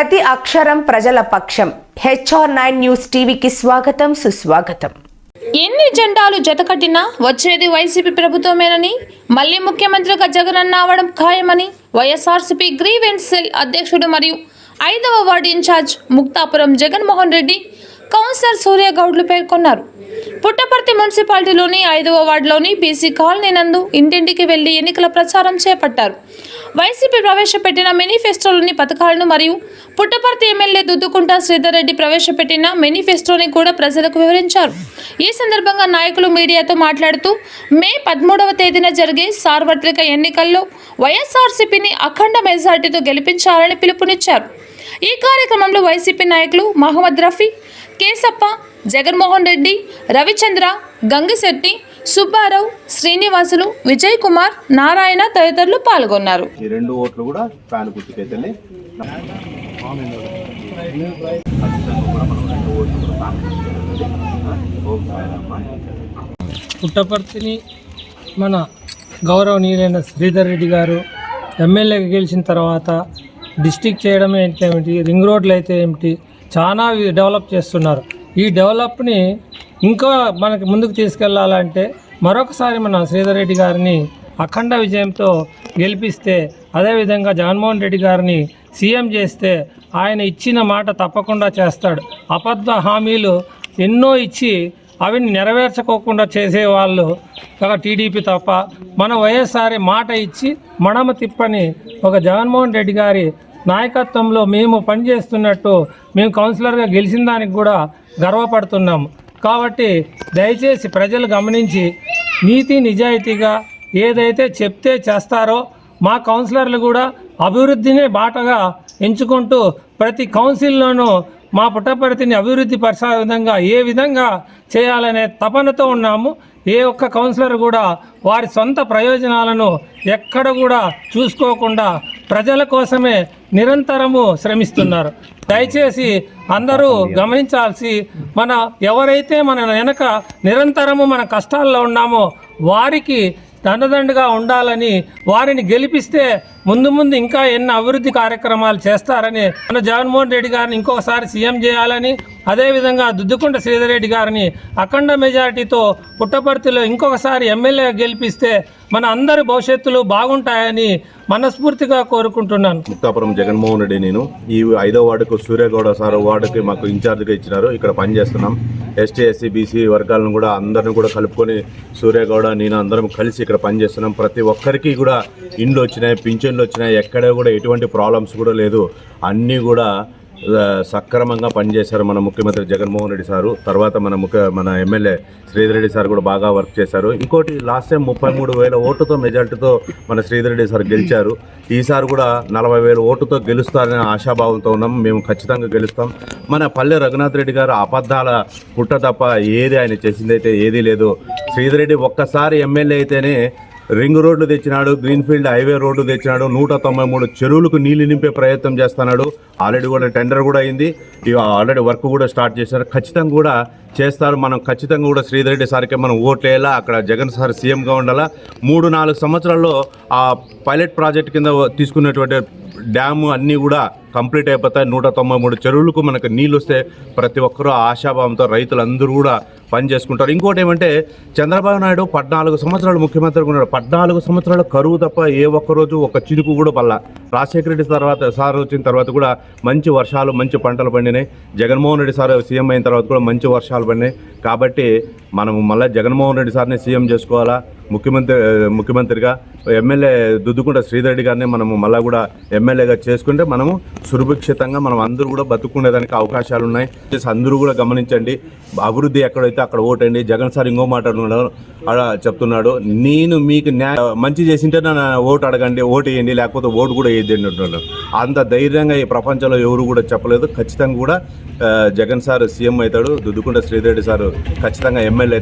ప్రతి అక్షరం ప్రజల పక్షం. HR9 న్యూస్ టీవీకి స్వాగతం, సుస్వాగతం. ఎన్ని జెండాలు జతకట్టినా వచ్చేది వైసీపీ ప్రభుత్వమేనని, మళ్లీ ముఖ్యమంత్రిగా జగనన్న అవడం ఖాయమని వైఎస్ఆర్సీపీ గ్రీవెన్స్ సెల్ అధ్యక్షుడు మరియు 5వ ward incharge Muktapuram Jaganmohan Reddy councillor సూర్యగౌడ్లు పేర్కొన్నారు. పుట్టపర్తి మున్సిపాలిటీలోని 5వ వార్డులోని బీసీ కాలనీ నందు ఇంటింటికి వెళ్లి ఎన్నికల ప్రచారం చేపట్టారు. వైసీపీ ప్రవేశపెట్టిన మేనిఫెస్టోలోని పథకాలను మరియు పుట్టపర్తి ఎమ్మెల్యే దుద్దుకుంట శ్రీధర్ రెడ్డి ప్రవేశపెట్టిన మేనిఫెస్టోని కూడా ప్రజలకు వివరించారు. ఈ సందర్భంగా నాయకులు మీడియాతో మాట్లాడుతూ మే 13వ తేదీన జరిగే సార్వత్రిక ఎన్నికల్లో వైఎస్ఆర్సీపీని అఖండ మెజార్టీతో గెలిపించాలని పిలుపునిచ్చారు. ఈ కార్యక్రమంలో వైసీపీ నాయకులు మహమ్మద్ రఫీ, కేశప్ప, జగన్మోహన్ రెడ్డి, రవిచంద్ర, గంగిశెట్టి, సుబ్బారావు, శ్రీనివాసులు, విజయ్ కుమార్, నారాయణ తదితరులు పాల్గొన్నారు. ఈ రెండు ఓట్లు కూడా ఫ్యాన్ గుర్తుకైతే పుట్టపర్తిని మన గౌరవనీయులైన శ్రీధర్ రెడ్డి గారు ఎమ్మెల్యేగా గెలిచిన తర్వాత డిస్టిక్ చేయడమే ఏమిటి, రింగ్ రోడ్లు అయితే ఏమిటి, చాలా డెవలప్ చేస్తున్నారు. ఈ డెవలప్ని ఇంకా మనకి ముందుకు తీసుకెళ్లాలంటే మరొకసారి మన శ్రీధర్ రెడ్డి గారిని అఖండ విజయంతో గెలిపిస్తే, అదేవిధంగా జగన్మోహన్ రెడ్డి గారిని సీఎం చేస్తే ఆయన ఇచ్చిన మాట తప్పకుండా చేస్తాడు. అబద్ధ హామీలు ఎన్నో ఇచ్చి అవి నెరవేర్చుకోకుండా చేసేవాళ్ళు ఒక టీడీపీ తప్ప, మన వైఎస్ఆర్ మాట ఇచ్చి మడమ తిప్పని ఒక జగన్మోహన్ రెడ్డి గారి నాయకత్వంలో మేము పనిచేస్తున్నట్టు మేము కౌన్సిలర్గా గెలిచిన దానికి కూడా గర్వపడుతున్నాము. కాబట్టి దయచేసి ప్రజలు గమనించి నీతి నిజాయితీగా ఏదైతే చెప్తే చేస్తారో మా కౌన్సిలర్లు కూడా అభివృద్ధిని బాటగా ఎంచుకుంటూ ప్రతి కౌన్సిల్లోనూ మా పుట్టపర్తిని అభివృద్ధి పరిచే విధంగా ఏ విధంగా చేయాలనే తపనతో ఉన్నాము. ఏ ఒక్క కౌన్సిలర్ కూడా వారి సొంత ప్రయోజనాలను ఎక్కడ కూడా చూసుకోకుండా ప్రజల కోసమే నిరంతరము శ్రమిస్తున్నారు. దయచేసి అందరూ గమనించాల్సి, మన ఎవరైతే మన వెనక నిరంతరము మన కష్టాల్లో ఉన్నామో వారికి దండదండగా ఉండాలని, వారిని గెలిపిస్తే ముందు ముందు ఇంకా ఎన్ని అభివృద్ధి కార్యక్రమాలు చేస్తారని, మన జగన్మోహన్ రెడ్డి గారిని ఇంకొకసారి సీఎం చేయాలని, అదేవిధంగా దుద్దుకుంట శ్రీధర్ రెడ్డి గారిని అఖండ మెజారిటీతో పుట్టపర్తిలో ఇంకొకసారి ఎమ్మెల్యే గెలిపిస్తే మన అందరి భవిష్యత్తులు బాగుంటాయని మనస్ఫూర్తిగా కోరుకుంటున్నాను. ముక్తాపురం జగన్మోహన్ రెడ్డి. నేను ఈ 5వ వార్డుకు సూర్యగౌడ సార్ వార్డుకి మాకు ఇన్ఛార్జ్గా ఇచ్చినారు. ఇక్కడ పనిచేస్తున్నాం. ఎస్టీ ఎస్సీ బీసీ వర్గాలను కూడా అందరిని కూడా కలుపుకొని సూర్యగౌడ నేను అందరం కలిసి ఇక్కడ పనిచేస్తున్నాం. ప్రతి ఒక్కరికి కూడా ఇండ్లు వచ్చినాయి, పింఛన్లు వచ్చినాయి, ఎక్కడ కూడా ఎటువంటి ప్రాబ్లమ్స్ కూడా లేదు. అన్నీ కూడా సక్రమంగా పనిచేశారు మన ముఖ్యమంత్రి జగన్మోహన్ రెడ్డి సారు. తర్వాత మన ఎమ్మెల్యే శ్రీధర్ రెడ్డి సార్ కూడా బాగా వర్క్ చేశారు. ఇంకోటి, లాస్ట్ టైం 33,000 ఓటుతో మెజార్టీతో మన శ్రీధర్ రెడ్డి సార్ గెలిచారు. ఈసారి కూడా 40,000 ఓటుతో గెలుస్తారనే ఆశాభావంతో ఉన్నాం. మేము ఖచ్చితంగా గెలుస్తాం. మన పల్లె రఘునాథ్ రెడ్డి గారు అబద్ధాల పుట్ట తప్ప ఏది ఆయన చేసిందైతే ఏదీ లేదు. శ్రీధర్ రెడ్డి ఒక్కసారి ఎమ్మెల్యే అయితేనే రింగ్ రోడ్లు తెచ్చినాడు, గ్రీన్ఫీల్డ్ హైవే రోడ్డు తెచ్చినాడు, 193 చెరువులకు నీళ్లు నింపే ప్రయత్నం చేస్తున్నాడు. ఆల్రెడీ కూడా టెండర్ కూడా అయింది, ఆల్రెడీ వర్క్ కూడా స్టార్ట్ చేశారు. ఖచ్చితంగా కూడా చేస్తారు. మనం ఖచ్చితంగా కూడా శ్రీధర్ రెడ్డి సార్కే మనం ఓట్లు వేయాలా, అక్కడ జగన్ సార్ సీఎంగా ఉండాలా. 3-4 సంవత్సరాల్లో ఆ పైలట్ ప్రాజెక్ట్ కింద తీసుకున్నటువంటి డ్యాము అన్నీ కూడా కంప్లీట్ అయిపోతాయి. 193 చెరువులకు మనకు నీళ్ళు వస్తే ప్రతి ఒక్కరూ ఆశాభావంతో రైతులందరూ కూడా పని చేసుకుంటారు. ఇంకోటి ఏమంటే, చంద్రబాబు నాయుడు 14 సంవత్సరాలు ముఖ్యమంత్రిగా ఉన్నాడు. 14 సంవత్సరాలు కరువు తప్ప ఏ ఒక్కరోజు ఒక చినుకు కూడా పల్లా. రాజశేఖర రెడ్డి సార్ వచ్చిన తర్వాత కూడా మంచి వర్షాలు, మంచి పంటలు పండినాయి. జగన్మోహన్ రెడ్డి సార్ సీఎం అయిన తర్వాత కూడా మంచి వర్షాలు పడినాయి. కాబట్టి మనము మళ్ళీ జగన్మోహన్ రెడ్డి సార్ని సీఎం చేసుకోవాలా. ముఖ్యమంత్రిగా ఎమ్మెల్యే దుద్దుకుంట శ్రీధర్ రెడ్డి గారిని మనము మళ్ళీ కూడా ఎమ్మెల్యేగా చేసుకుంటే మనము సురక్షితంగా మనం అందరూ కూడా బతుకునేదానికి అవకాశాలు ఉన్నాయి. అందరూ కూడా గమనించండి. అభివృద్ధి ఎక్కడైతే అక్కడ ఓటండి. జగన్ సార్ ఇంకో మాట చెప్తున్నాడు, నేను మీకు మంచి చేసింటే నన్ను ఓటు అడగండి, ఓటు వేయండి, లేకపోతే ఓటు కూడా వేయద్దండి అంటున్నాడు. అంత ధైర్యంగా ఈ ప్రపంచంలో ఎవరు కూడా చెప్పలేదు. ఖచ్చితంగా కూడా జగన్ సార్ సీఎం అవుతాడు, దుద్దుకుంట శ్రీధర్ రెడ్డి సార్ ఖచ్చితంగా ఎమ్మెల్యే అవుతాడు.